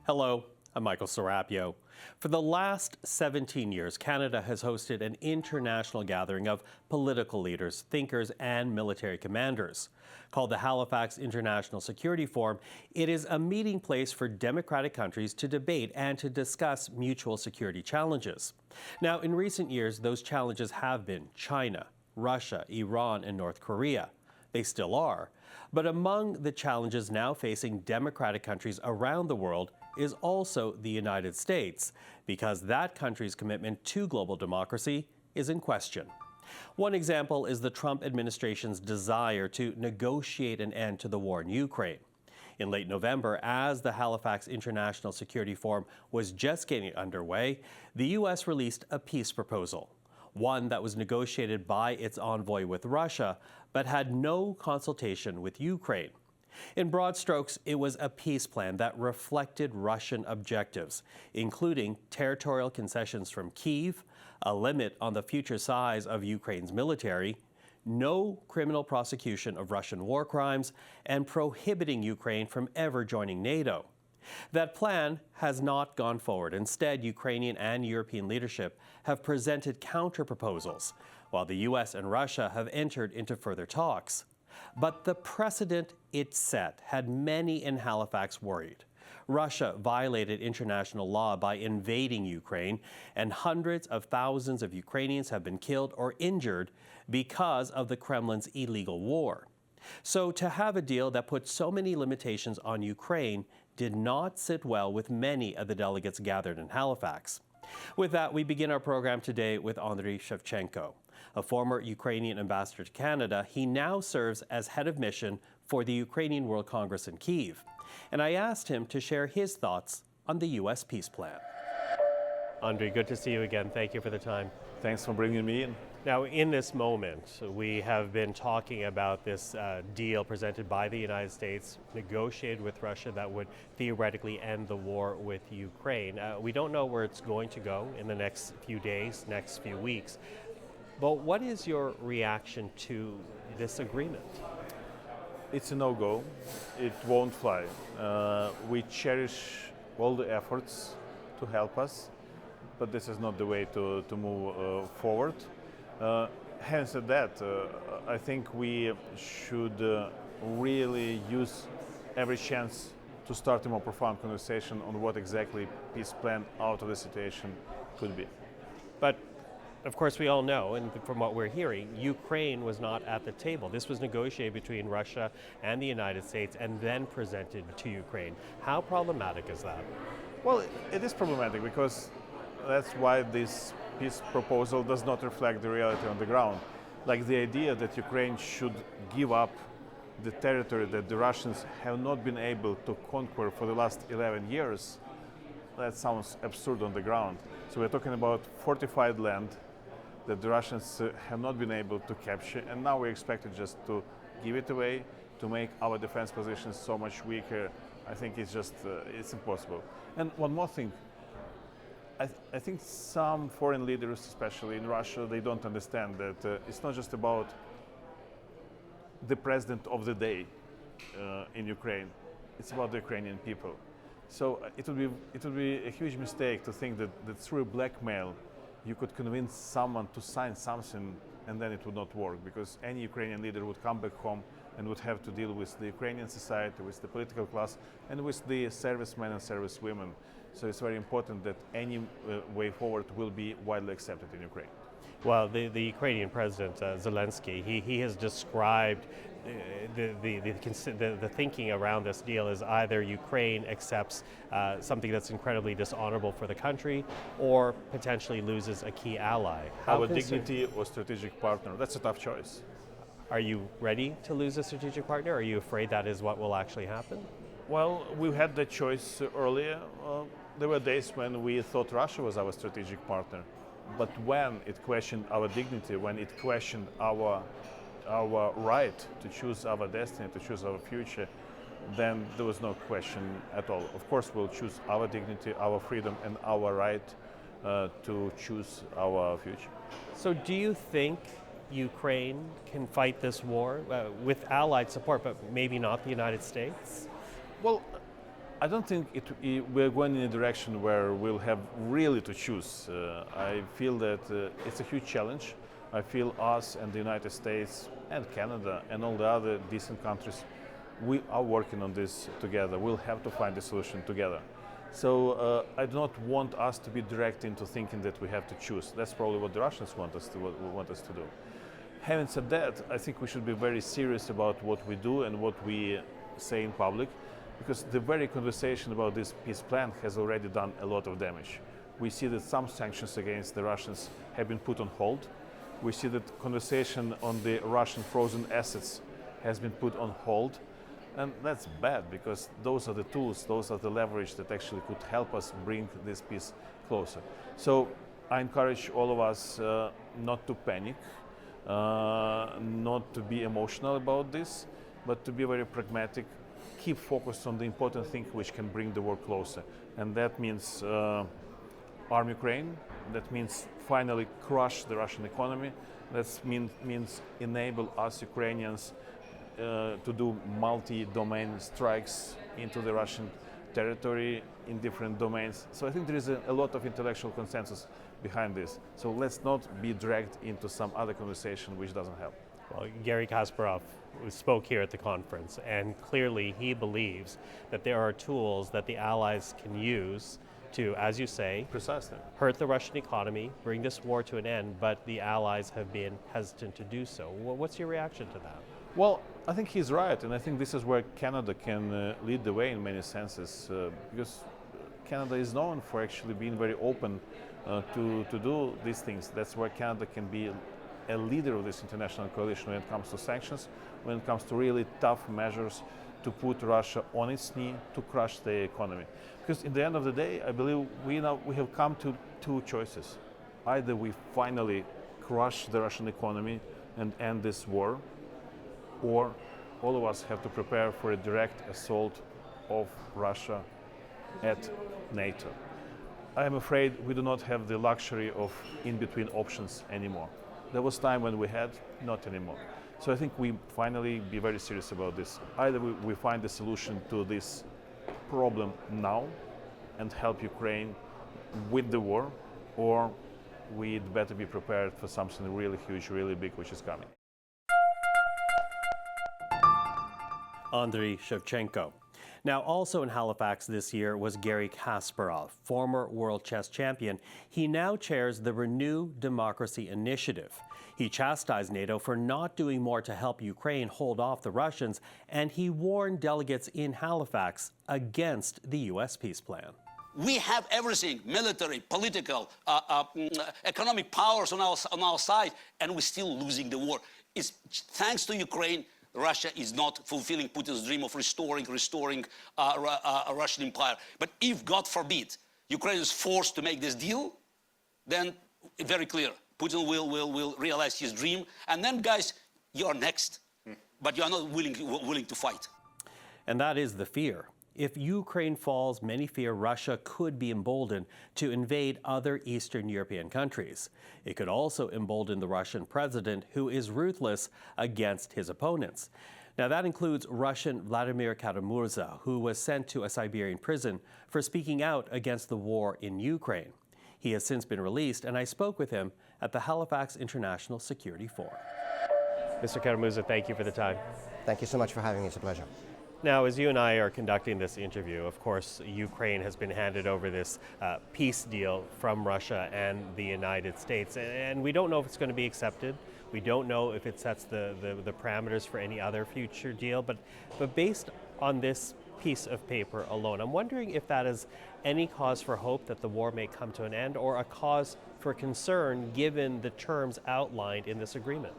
Hello, I'm Michael Serapio. For the last 17 years, Canada has hosted an international gathering of political leaders, thinkers, and military commanders. Called the Halifax International Security Forum, it is a meeting place for democratic countries to debate and to discuss mutual security challenges. Now, in recent years, those challenges have been China, Russia, Iran, and North Korea. They still are. But among the challenges now facing democratic countries around the world is also the United States, because that country's commitment to global democracy is in question. One example is the Trump administration's desire to negotiate an end to the war in Ukraine. In late November, as the Halifax International Security Forum was just getting underway, the U.S. released a peace proposal, one that was negotiated by its envoy with Russia, but had no consultation with Ukraine. In broad strokes, it was a peace plan that reflected Russian objectives, including territorial concessions from Kyiv, a limit on the future size of Ukraine's military, no criminal prosecution of Russian war crimes, and prohibiting Ukraine from ever joining NATO. That plan has not gone forward. Instead, Ukrainian and European leadership have presented counter-proposals, while the U.S. and Russia have entered into further talks. But the precedent it set had many in Halifax worried. Russia violated international law by invading Ukraine, and hundreds of thousands of Ukrainians have been killed or injured because of the Kremlin's illegal war. So to have a deal that put so many limitations on Ukraine did not sit well with many of the delegates gathered in Halifax. With that, we begin our program today with Andriy Shevchenko. A former Ukrainian ambassador to Canada, he now serves as head of mission for the Ukrainian World Congress in Kyiv. And I asked him to share his thoughts on the U.S. peace plan. Andriy, good to see you again. Thank you for the time. Thanks for bringing me in. Now, in this moment, we have been talking about this deal presented by the United States, negotiated with Russia, that would theoretically end the war with Ukraine. We don't know where it's going to go in the next few days, next few weeks. But what is your reaction to this agreement? It's a no-go. It won't fly. We cherish all the efforts to help us, but this is not the way to move forward. Having said that, I think we should really use every chance to start a more profound conversation on what exactly peace plan out of the situation could be. But of course, we all know, and from what we're hearing, Ukraine was not at the table. This was negotiated between Russia and the United States and then presented to Ukraine. How problematic is that? Well, it is problematic because that's why this peace proposal does not reflect the reality on the ground. Like the idea that Ukraine should give up the territory that the Russians have not been able to conquer for the last 11 years, that sounds absurd on the ground. So we're talking about fortified land that the Russians have not been able to capture, and now we're expected just to give it away, to make our defense positions so much weaker. I think it's just, it's impossible. And one more thing, I think some foreign leaders, especially in Russia, they don't understand that it's not just about the president of the day in Ukraine, it's about the Ukrainian people. So it would be a huge mistake to think that through blackmail you could convince someone to sign something and then it would not work, because any Ukrainian leader would come back home and would have to deal with the Ukrainian society, with the political class, and with the servicemen and servicewomen. So it's very important that any way forward will be widely accepted in Ukraine. Well, the Ukrainian president, Zelensky, he has described the thinking around this deal as either Ukraine accepts something that's incredibly dishonorable for the country or potentially loses a key ally. Our dignity or strategic partner, that's a tough choice. Are you ready to lose a strategic partner? Are you afraid that is what will actually happen? Well, we had that choice earlier. There were days when we thought Russia was our strategic partner. But when it questioned our dignity, when it questioned our right to choose our destiny, to choose our future, then there was no question at all. Of course, we'll choose our dignity, our freedom, and our right to choose our future. So do you think Ukraine can fight this war with Allied support, but maybe not the United States? Well, I don't think we're going in a direction where we'll have really to choose. I feel that it's a huge challenge. I feel us and the United States and Canada and all the other decent countries, we are working on this together. We'll have to find a solution together. So I do not want us to be direct into thinking that we have to choose. That's probably what the Russians want us to do. Having said that, I think we should be very serious about what we do and what we say in public, because the very conversation about this peace plan has already done a lot of damage. We see that some sanctions against the Russians have been put on hold. We see that conversation on the Russian frozen assets has been put on hold. And that's bad, because those are the tools, those are the leverage that actually could help us bring this peace closer. So I encourage all of us not to panic, not to be emotional about this, but to be very pragmatic, keep focused on the important thing which can bring the war closer. And that means arm Ukraine, that means finally crush the Russian economy, that means enable us Ukrainians to do multi-domain strikes into the Russian territory in different domains. So I think there is a lot of intellectual consensus behind this. So let's not be dragged into some other conversation which doesn't help. Well, Garry Kasparov spoke here at the conference, and clearly he believes that there are tools that the Allies can use to, as you say, precisely hurt the Russian economy, bring this war to an end, but the Allies have been hesitant to do so. What's your reaction to that? Well, I think he's right, and I think this is where Canada can lead the way in many senses, because Canada is known for actually being very open to do these things. That's where Canada can be a leader of this international coalition when it comes to sanctions, when it comes to really tough measures to put Russia on its knee, to crush the economy. Because in the end of the day, I believe we have come to two choices. Either we finally crush the Russian economy and end this war, or all of us have to prepare for a direct assault of Russia at NATO. I am afraid we do not have the luxury of in-between options anymore. There was time when we had, not anymore. So I think we finally be very serious about this. Either we find a solution to this problem now and help Ukraine with the war, or we'd better be prepared for something really huge, really big, which is coming. Andriy Shevchenko. Now, also in Halifax this year was Garry Kasparov, former world chess champion. He now chairs the Renew Democracy Initiative. He chastised NATO for not doing more to help Ukraine hold off the Russians, and he warned delegates in Halifax against the U.S. peace plan. We have everything, military, political, economic powers on our side, and we're still losing the war. It's thanks to Ukraine. Russia is not fulfilling Putin's dream of restoring a Russian empire. But if, God forbid, Ukraine is forced to make this deal, then very clear, Putin will realize his dream. And then, guys, you are next, but you are not willing to fight. And that is the fear. If Ukraine falls, many fear Russia could be emboldened to invade other Eastern European countries. It could also embolden the Russian president, who is ruthless against his opponents. Now, that includes Russian Vladimir Kara-Murza, who was sent to a Siberian prison for speaking out against the war in Ukraine. He has since been released, and I spoke with him at the Halifax International Security Forum. Mr. Kara-Murza, thank you for the time. Thank you so much for having me. It's a pleasure. Now, as you and I are conducting this interview, of course, Ukraine has been handed over this peace deal from Russia and the United States, and we don't know if it's going to be accepted. We don't know if it sets the parameters for any other future deal, but based on this piece of paper alone, I'm wondering if that is any cause for hope that the war may come to an end, or a cause for concern given the terms outlined in this agreement.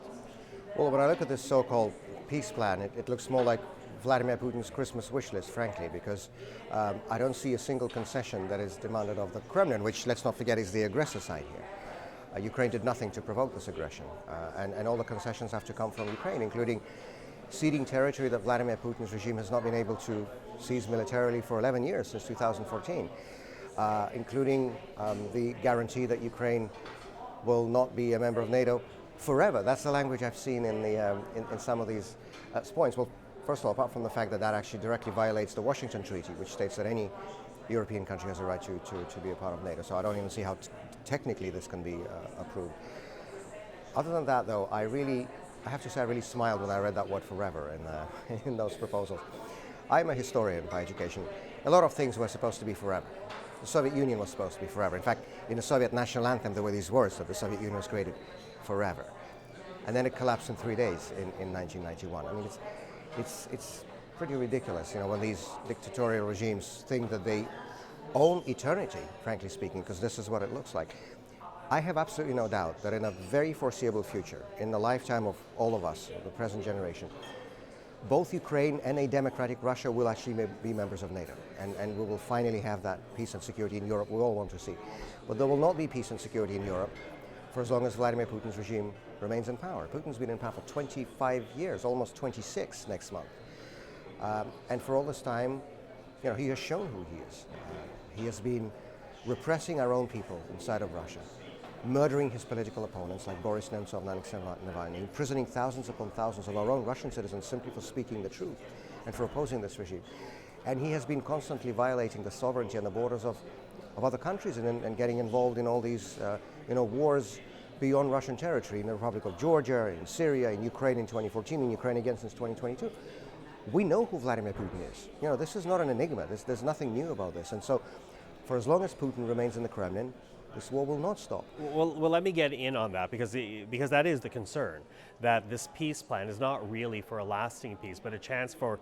Well, when I look at this so-called peace plan, it looks more like Vladimir Putin's Christmas wish list, frankly, because I don't see a single concession that is demanded of the Kremlin, which, let's not forget, is the aggressor side here. Ukraine did nothing to provoke this aggression, and all the concessions have to come from Ukraine, including ceding territory that Vladimir Putin's regime has not been able to seize militarily for 11 years, since 2014, including the guarantee that Ukraine will not be a member of NATO Forever, that's the language I've seen in some of these points. Well, first of all, apart from the fact that that actually directly violates the Washington Treaty, which states that any European country has a right to be a part of NATO. So I don't even see how technically this can be approved. Other than that, though, I have to say I really smiled when I read that word forever in those proposals. I'm a historian by education. A lot of things were supposed to be forever. The Soviet Union was supposed to be forever. In fact, in the Soviet national anthem, there were these words that the Soviet Union was created forever. And then it collapsed in 3 days in 1991. I mean, it's pretty ridiculous, you know, when these dictatorial regimes think that they own eternity, frankly speaking, because this is what it looks like. I have absolutely no doubt that in a very foreseeable future, in the lifetime of all of us, the present generation, both Ukraine and a democratic Russia will actually be members of NATO. And we will finally have that peace and security in Europe we all want to see. But there will not be peace and security in Europe for as long as Vladimir Putin's regime remains in power. Putin's been in power for 25 years, almost 26 next month. And for all this time, you know, he has shown who he is. He has been repressing our own people inside of Russia, murdering his political opponents like Boris Nemtsov and Alexei Navalny, imprisoning thousands upon thousands of our own Russian citizens simply for speaking the truth and for opposing this regime. And he has been constantly violating the sovereignty and the borders of other countries and getting involved in all these wars beyond Russian territory, in the Republic of Georgia, in Syria, in Ukraine in 2014, in Ukraine again since 2022. We know who Vladimir Putin is. You know, this is not an enigma. There's nothing new about this. And so, for as long as Putin remains in the Kremlin, this war will not stop. Well, let me get in on that because that is the concern, that this peace plan is not really for a lasting peace, but a chance for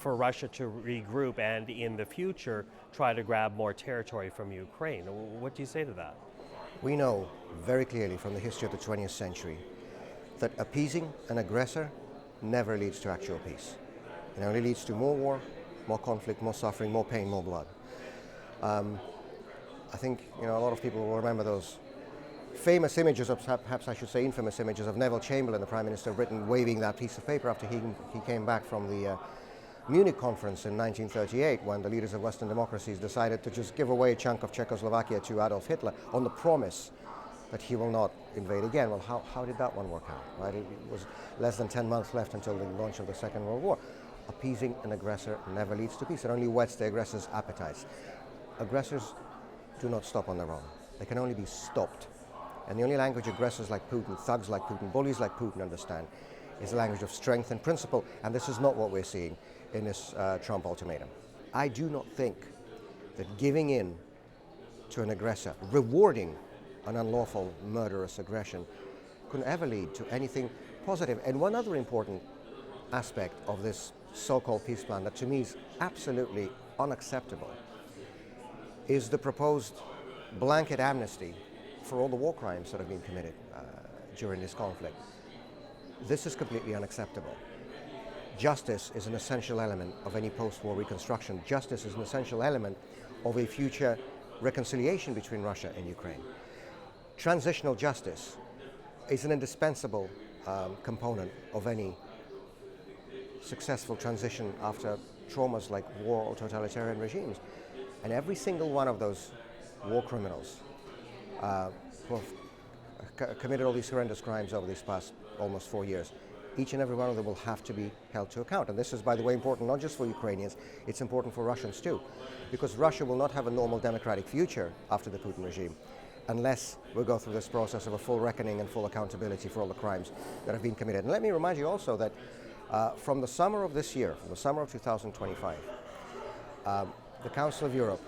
Russia to regroup and in the future try to grab more territory from Ukraine. What do you say to that? We know very clearly from the history of the 20th century that appeasing an aggressor never leads to actual peace. It only leads to more war, more conflict, more suffering, more pain, more blood. I think a lot of people will remember those famous images, of, perhaps I should say infamous images, of Neville Chamberlain, the Prime Minister of Britain, waving that piece of paper after he came back from the Munich conference in 1938, when the leaders of Western democracies decided to just give away a chunk of Czechoslovakia to Adolf Hitler on the promise that he will not invade again. Well, how did that one work out? Right? It was less than 10 months left until the launch of the Second World War. Appeasing an aggressor never leads to peace. It only whets the aggressor's appetites. Aggressors do not stop on their own. They can only be stopped. And the only language aggressors like Putin, thugs like Putin, bullies like Putin understand is the language of strength and principle. And this is not what we're seeing in this Trump ultimatum. I do not think that giving in to an aggressor, rewarding an unlawful, murderous aggression, could ever lead to anything positive. And one other important aspect of this so-called peace plan that to me is absolutely unacceptable is the proposed blanket amnesty for all the war crimes that have been committed during this conflict. This is completely unacceptable. Justice is an essential element of any post-war reconstruction. Justice is an essential element of a future reconciliation between Russia and Ukraine. Transitional justice is an indispensable component of any successful transition after traumas like war or totalitarian regimes. And every single one of those war criminals who have committed all these horrendous crimes over these past almost 4 years, each and every one of them will have to be held to account. And this is, by the way, important not just for Ukrainians, it's important for Russians too. Because Russia will not have a normal democratic future after the Putin regime unless we go through this process of a full reckoning and full accountability for all the crimes that have been committed. And let me remind you also that from the summer of this year, from the summer of 2025, the Council of Europe,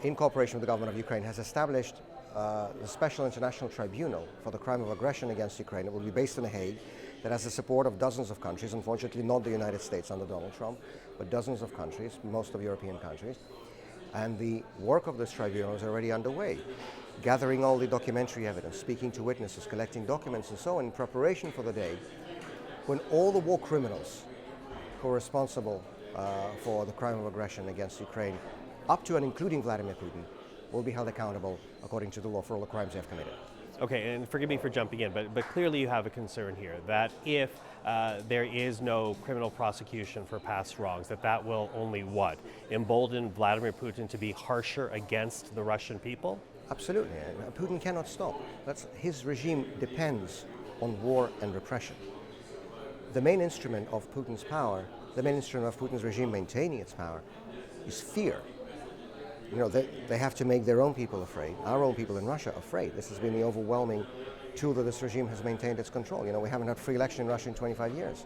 in cooperation with the government of Ukraine, has established the Special International Tribunal for the crime of aggression against Ukraine. It will be based in The Hague, that has the support of dozens of countries, unfortunately not the United States under Donald Trump, but dozens of countries, most of European countries. And the work of this tribunal is already underway, gathering all the documentary evidence, speaking to witnesses, collecting documents and so on in preparation for the day when all the war criminals who are responsible for the crime of aggression against Ukraine, up to and including Vladimir Putin, will be held accountable according to the law for all the crimes they have committed. Okay, and forgive me for jumping in, but clearly you have a concern here that if there is no criminal prosecution for past wrongs, that will only what? Embolden Vladimir Putin to be harsher against the Russian people? Absolutely. Putin cannot stop. His regime depends on war and repression. The main instrument of Putin's power, the main instrument of Putin's regime maintaining its power, is fear. You know, they have to make their own people afraid, our own people in Russia afraid. This has been the overwhelming tool that this regime has maintained its control. You know, we haven't had free election in Russia in 25 years.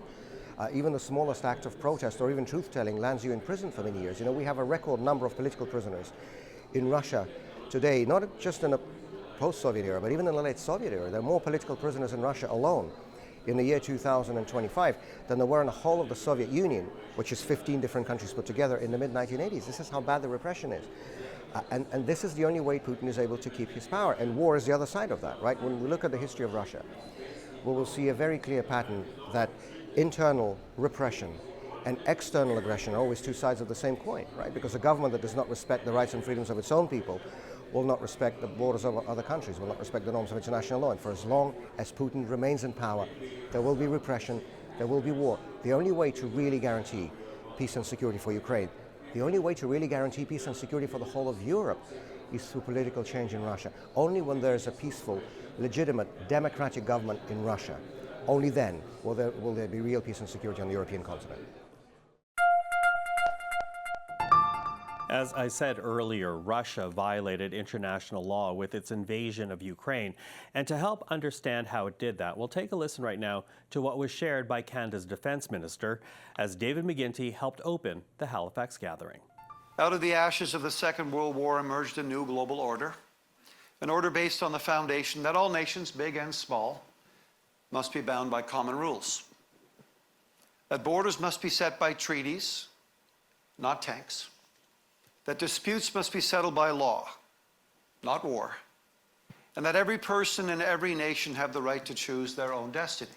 Even the smallest act of protest or even truth-telling lands you in prison for many years. You know, we have a record number of political prisoners in Russia today, not just in the post-Soviet era, but even in the late Soviet era. There are more political prisoners in Russia alone in the year 2025 than there were in the whole of the Soviet Union, which is 15 different countries put together in the mid-1980s. This is how bad the repression is. And this is the only way Putin is able to keep his power. And war is the other side of that, right? When we look at the history of Russia, we will see a very clear pattern that internal repression and external aggression are always two sides of the same coin, right? Because a government that does not respect the rights and freedoms of its own people will not respect the borders of other countries, will not respect the norms of international law. And for as long as Putin remains in power, there will be repression, there will be war. The only way to really guarantee peace and security for Ukraine, the only way to really guarantee peace and security for the whole of Europe is through political change in Russia. Only when there is a peaceful, legitimate, democratic government in Russia, only then will there be real peace and security on the European continent. As I said earlier, Russia violated international law with its invasion of Ukraine. And to help understand how it did that, we'll take a listen right now to what was shared by Canada's Defence Minister as David Ming-chi helped open the Halifax gathering. Out of the ashes of the Second World War emerged a new global order, an order based on the foundation that all nations, big and small, must be bound by common rules, that borders must be set by treaties, not tanks, that disputes must be settled by law, not war, and that every person in every nation have the right to choose their own destiny.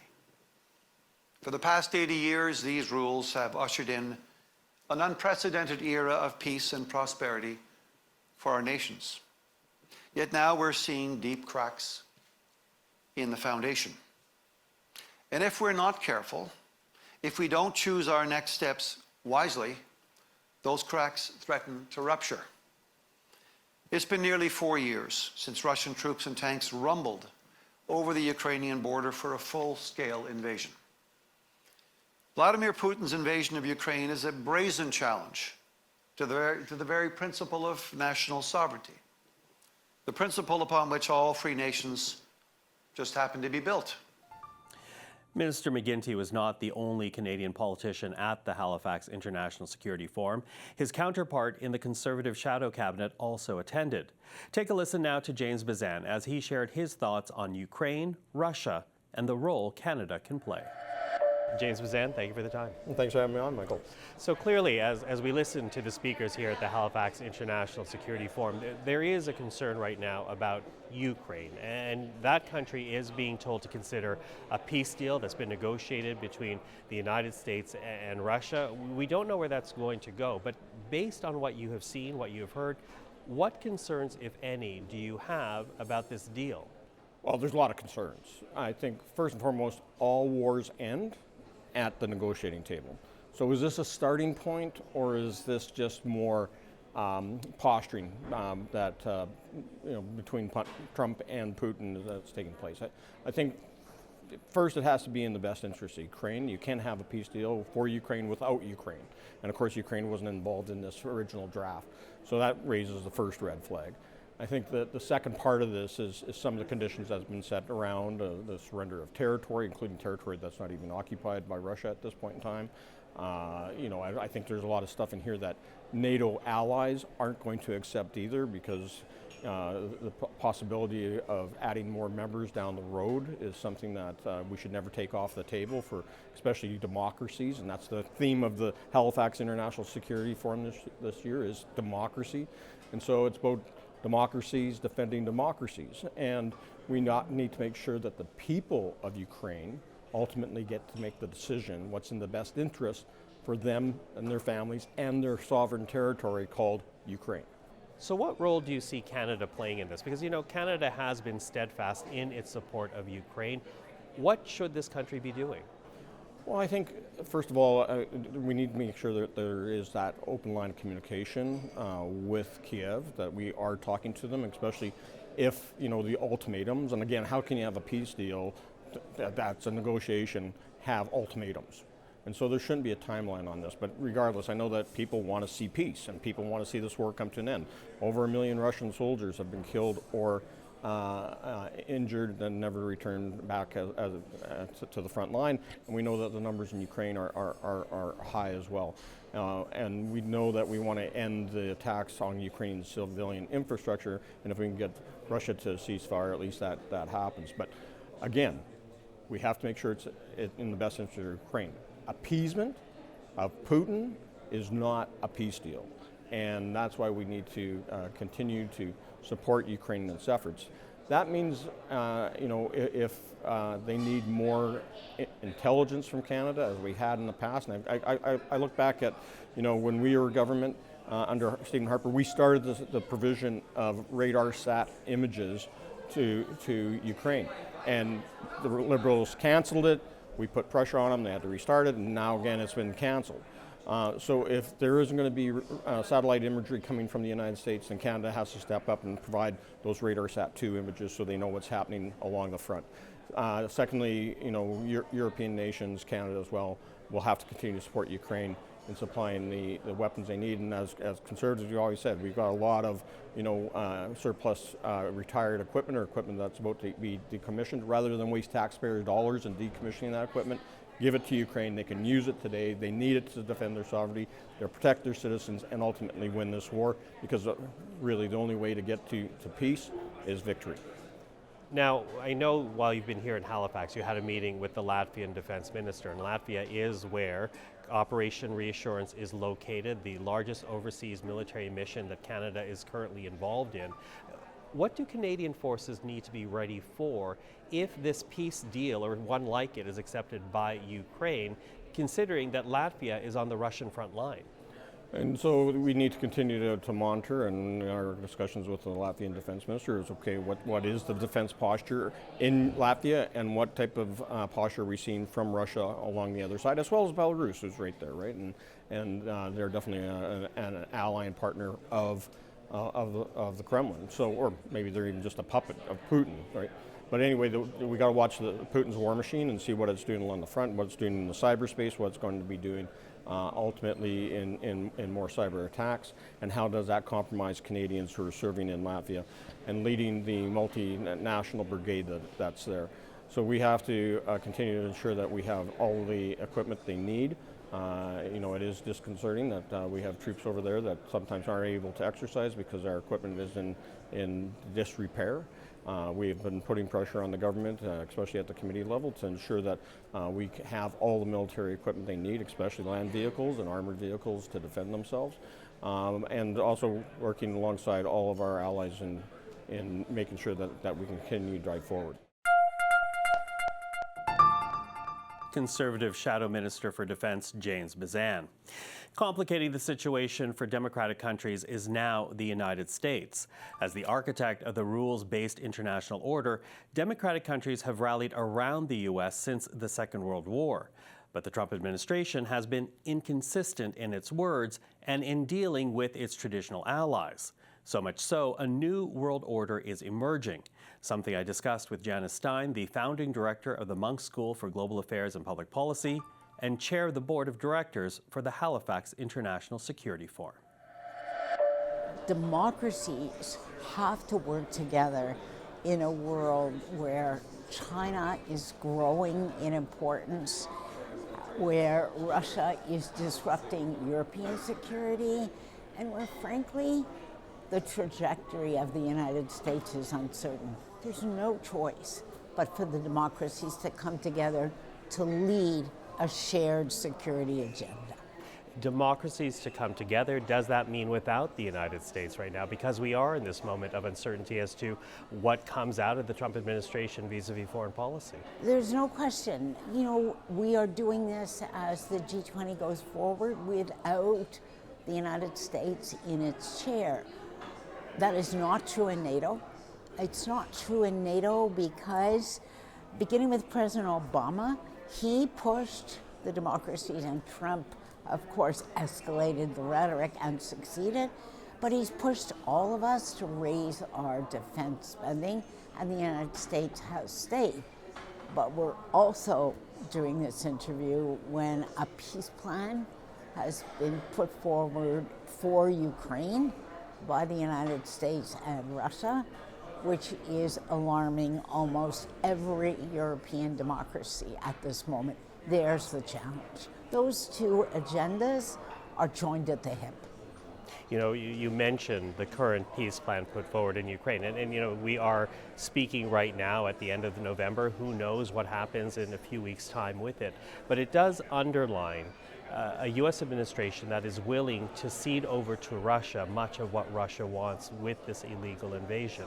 For the past 80 years, these rules have ushered in an unprecedented era of peace and prosperity for our nations. Yet now we're seeing deep cracks in the foundation. And if we're not careful, if we don't choose our next steps wisely, those cracks threaten to rupture. It's been nearly 4 years since Russian troops and tanks rumbled over the Ukrainian border for a full-scale invasion. Vladimir Putin's invasion of Ukraine is a brazen challenge to the very principle of national sovereignty, the principle upon which all free nations just happen to be built. Minister Ming-chi was not the only Canadian politician at the Halifax International Security Forum. His counterpart in the Conservative Shadow Cabinet also attended. Take a listen now to James Bezan as he shared his thoughts on Ukraine, Russia, and the role Canada can play. James Bezan, thank you for the time. Well, thanks for having me on, Michael. So clearly, as we listen to the speakers here at the Halifax International Security Forum, there is a concern right now about Ukraine, and that country is being told to consider a peace deal that's been negotiated between the United States and Russia. We don't know where that's going to go, but based on what you have seen, what you have heard, what concerns, if any, do you have about this deal? Well, there's a lot of concerns. I think, first and foremost, all wars end at the negotiating table. So is this a starting point, or is this just more posturing that between Trump and Putin that's taking place? I think first it has to be in the best interest of Ukraine. You can't have a peace deal for Ukraine without Ukraine. And of course Ukraine wasn't involved in this original draft. So that raises the first red flag. I think that the second part of this is some of the conditions that have been set around the surrender of territory, including territory that's not even occupied by Russia at this point in time. I think there's a lot of stuff in here that NATO allies aren't going to accept either, because the possibility of adding more members down the road is something that we should never take off the table for especially democracies, and that's the theme of the Halifax International Security Forum this year is democracy. And so it's about democracies defending democracies, and we need to make sure that the people of Ukraine ultimately get to make the decision what's in the best interest for them and their families and their sovereign territory called Ukraine. So what role do you see Canada playing in this? Because, Canada has been steadfast in its support of Ukraine. What should this country be doing? Well, I think, first of all, we need to make sure that there is that open line of communication with Kiev, that we are talking to them, especially if, the ultimatums, and again, how can you have a peace deal that's a negotiation, have ultimatums. And so there shouldn't be a timeline on this. But regardless, I know that people want to see peace and people want to see this war come to an end. Over 1 million Russian soldiers have been killed or injured and never returned back to the front line. And we know that the numbers in Ukraine are high as well. And we know that we want to end the attacks on Ukraine's civilian infrastructure. And if we can get Russia to ceasefire, at least that happens. But again, we have to make sure it's in the best interest of Ukraine. Appeasement of Putin is not a peace deal. And that's why we need to continue to support Ukrainians' efforts. That means, if they need more intelligence from Canada, as we had in the past, and I look back at, when we were government under Stephen Harper, we started the provision of radar-sat images to Ukraine. And the Liberals canceled it. We put pressure on them, they had to restart it, and now again it's been canceled. So if there isn't going to be satellite imagery coming from the United States, then Canada has to step up and provide those RadarSat-2 images so they know what's happening along the front. Secondly, European nations, Canada as well, will have to continue to support Ukraine in supplying the weapons they need. And as conservatives, we always said, we've got a lot of surplus retired equipment or equipment that's about to be decommissioned. Rather than waste taxpayers' dollars in decommissioning that equipment, give it to Ukraine. They can use it today. They need it to defend their sovereignty, to protect their citizens, and ultimately win this war, because really the only way to get to peace is victory. Now, I know while you've been here in Halifax, you had a meeting with the Latvian defense minister, and Latvia is where Operation Reassurance is located, the largest overseas military mission that Canada is currently involved in. What do Canadian forces need to be ready for if this peace deal, or one like it, is accepted by Ukraine, considering that Latvia is on the Russian front line? And so we need to continue to monitor, and our discussions with the Latvian defense minister is, okay, what is the defense posture in Latvia, and what type of posture are we seeing from Russia along the other side, as well as Belarus, who's right there, right? And they're definitely an ally and partner of the Kremlin. So, or maybe they're even just a puppet of Putin, right? But anyway, we got to watch Putin's war machine and see what it's doing along the front, what it's doing in the cyberspace, what it's going to be doing ultimately in more cyber attacks, and how does that compromise Canadians who are serving in Latvia and leading the multinational brigade that's there. So we have to continue to ensure that we have all the equipment they need. It is disconcerting that we have troops over there that sometimes aren't able to exercise because our equipment is in disrepair. We've been putting pressure on the government, especially at the committee level, to ensure that we have all the military equipment they need, especially land vehicles and armored vehicles to defend themselves, and also working alongside all of our allies in making sure that we can continue to drive forward. Conservative Shadow Minister for Defense James Bezan. Complicating the situation for democratic countries is now the United States. As the architect of the rules-based international order, democratic countries have rallied around the U.S. since the Second World War. But the Trump administration has been inconsistent in its words and in dealing with its traditional allies. So much so, a new world order is emerging, something I discussed with Janice Stein, the founding director of the Munk School for Global Affairs and Public Policy, and chair of the board of directors for the Halifax International Security Forum. Democracies have to work together in a world where China is growing in importance, where Russia is disrupting European security, and where, frankly, the trajectory of the United States is uncertain. There's no choice but for the democracies to come together to lead a shared security agenda. Democracies to come together, does that mean without the United States right now? Because we are in this moment of uncertainty as to what comes out of the Trump administration vis-a-vis foreign policy. There's no question. We are doing this as the G20 goes forward without the United States in its chair. That is not true in NATO. It's not true in NATO because, beginning with President Obama, he pushed the democracies, and Trump, of course, escalated the rhetoric and succeeded, but he's pushed all of us to raise our defense spending, and the United States has stayed. But we're also doing this interview when a peace plan has been put forward for Ukraine by the United States and Russia, which is alarming almost every European democracy at this moment. There's the challenge. Those two agendas are joined at the hip. You know, you mentioned the current peace plan put forward in Ukraine, and you know, we are speaking right now at the end of November. Who knows what happens in a few weeks' time with it? But it does underline a U.S. administration that is willing to cede over to Russia much of what Russia wants with this illegal invasion.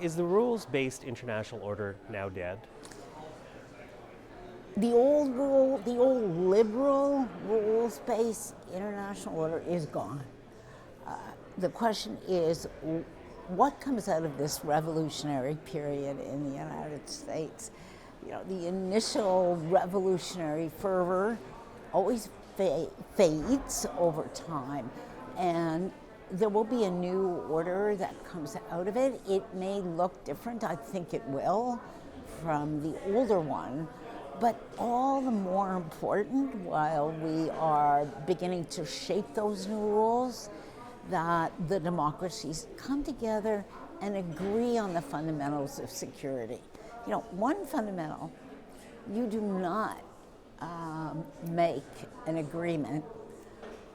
Is the rules-based international order now dead? The old rule, the old liberal rules-based international order is gone. The question is, what comes out of this revolutionary period in the United States? You know, the initial revolutionary fervor always fades over time, and there will be a new order that comes out of it. It may look different, I think it will, from the older one, but all the more important while we are beginning to shape those new rules, that the democracies come together and agree on the fundamentals of security. You know, one fundamental, you do not make an agreement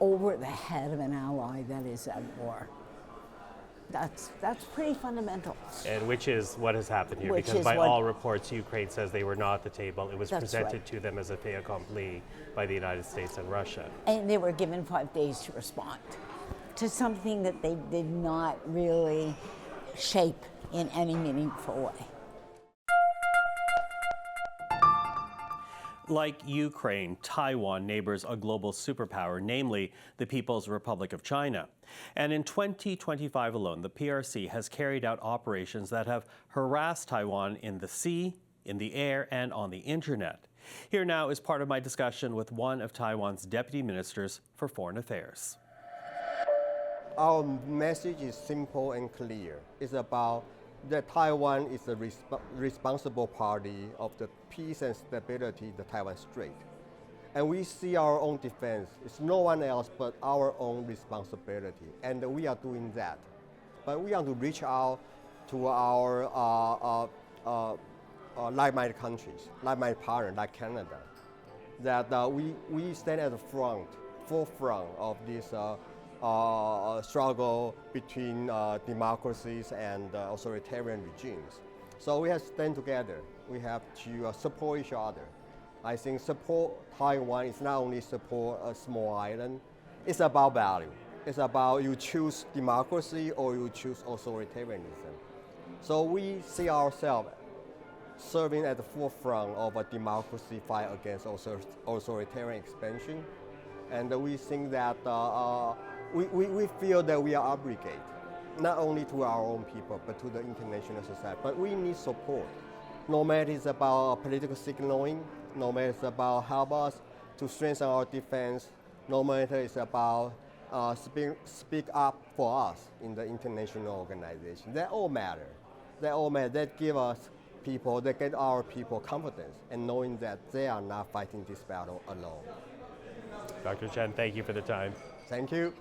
over the head of an ally that is at war. That's pretty fundamental. And which is what has happened here, because by all reports, Ukraine says they were not at the table. It was presented to them as a fait accompli by the United States and Russia. And they were given 5 days to respond to something that they did not really shape in any meaningful way. Like Ukraine, Taiwan neighbors a global superpower, namely the People's Republic of China. And in 2025 alone, the PRC has carried out operations that have harassed Taiwan in the sea, in the air, and on the internet. Here now is part of my discussion with one of Taiwan's deputy ministers for foreign affairs. Our message is simple and clear. It's about that Taiwan is a responsible party of the peace and stability in the Taiwan Strait. And we see our own defense. It's no one else but our own responsibility. And we are doing that. But we want to reach out to our like-minded countries, like-minded partners like Canada, that we stand at the forefront of this struggle between democracies and authoritarian regimes. So we have to stand together. We have to support each other. I think support Taiwan is not only support a small island, it's about value. It's about you choose democracy or you choose authoritarianism. So we see ourselves serving at the forefront of a democracy fight against authoritarian expansion. And we think that we feel that we are obligated, not only to our own people, but to the international society. But we need support. No matter it's about political signaling, no matter it's about help us to strengthen our defense, no matter it's about speak up for us in the international organization. That all matter. That all matter. That give us people, that get our people confidence and knowing that they are not fighting this battle alone. Dr. Chen, thank you for the time. Thank you.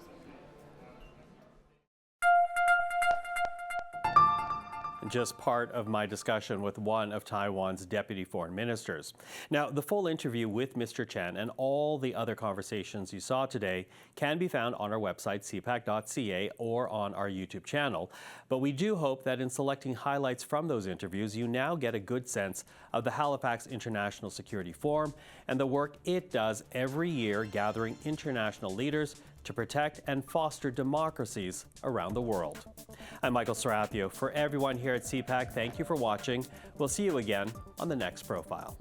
Just part of my discussion with one of Taiwan's deputy foreign ministers. Now, the full interview with Mr. Chen and all the other conversations you saw today can be found on our website, cpac.ca, or on our YouTube channel. But we do hope that in selecting highlights from those interviews, you now get a good sense of the Halifax International Security Forum and the work it does every year gathering international leaders to protect and foster democracies around the world. I'm Michael Serapio. For everyone here at CPAC, thank you for watching. We'll see you again on the next profile.